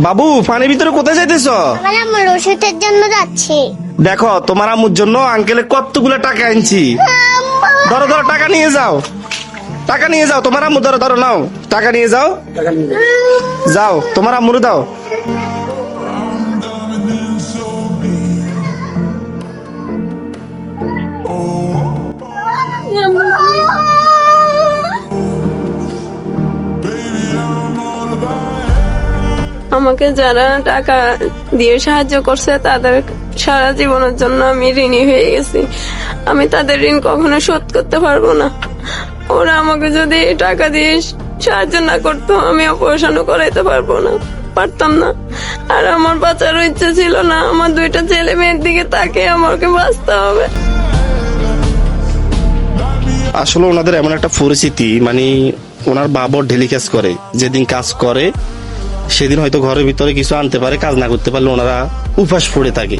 বাবু পানির ভিতরে কোথায় যাইতেছ? আমার আম্মুর ওষুধের জন্য যাচ্ছি। দেখো তোমার আম্মুর জন্য আঙ্কেলে কতগুলো টাকা আনছি। ধরো ধরো টাকা নিয়ে যাও, টাকা নিয়ে যাও। তোমার আম্মু ধরো ধরো নাও, টাকা নিয়ে যাও। যাও তোমার আম্মুরে দাও। আমাকে যারা টাকা দিয়ে সাহায্য করছে তাদের সারা জীবনের জন্য আমি ঋণী হয়ে গেছি। আমি তাদের ঋণ কখনো শোধ করতে পারবো না। ওরা আমাকে যদি টাকা দিয়ে সাহায্য না করতো আমি অপারেশনও করাইতে পারতাম না। আর আমার বাঁচারও ইচ্ছে ছিল না। আমার দুইটা ছেলে মেয়ের দিকে তাকে আমাকে বাঁচতে হবে। আসলে ওনাদের এমন একটা পরিস্থিতি, মানে ওনার বাবা ডেলি কাজ করে, যেদিন কাজ করে সেদিন হয়তো ঘরের ভিতরে কিছু আনতে পারে, কাজ না করতে পারলে ওনারা উপাস পড়ে থাকে।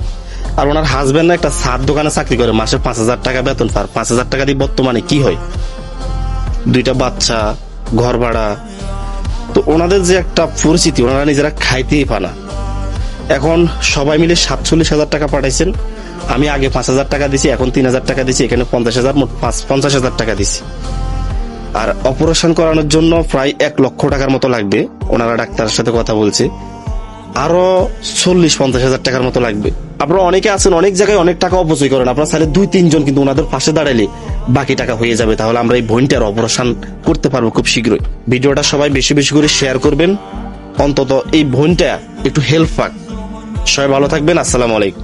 আর ওনার হাজবেন্ড একটা সার দোকানে চাকরি করে, মাসে 5,000 টাকা বেতন পার। 5,000 টাকা দিয়ে বর্তমানে কি হয়? দুইটা বাচ্চা, ঘর ভাড়া। তো ওনাদের যে একটা পরিস্থিতি, ওনারা নিজেরা খাইতেই পায় না। এখন সবাই মিলে 47,000 টাকা পাঠাইছেন। আমি আগে 5,000 টাকা দিছি, এখন 3,000 টাকা দিছি, এখানে 50,000, মোট 50,000 টাকা দিছি। আর অপারেশন করানোর জন্য প্রায় 1 লক্ষ টাকার মতো লাগবে। ওনারা ডাক্তারের সাথে কথা বলছে, আরো 40-50,000 টাকার মতো লাগবে। আপনারা অনেকে আছেন অনেক জায়গায় অনেক টাকা অপচয় করেন। আপনারা চাইলে 2-3 জন কিন্তু ওনাদের পাশে দাঁড়াইলে বাকি টাকা হয়ে যাবে। তাহলে আমরা এই বোনটার অপারেশন করতে পারবো খুব শীঘ্রই। ভিডিওটা সবাই বেশি বেশি করে শেয়ার করবেন, অন্তত এই বোনটা একটু হেল্প পাক। সবাই ভালো থাকবেন। আসসালামু আলাইকুম।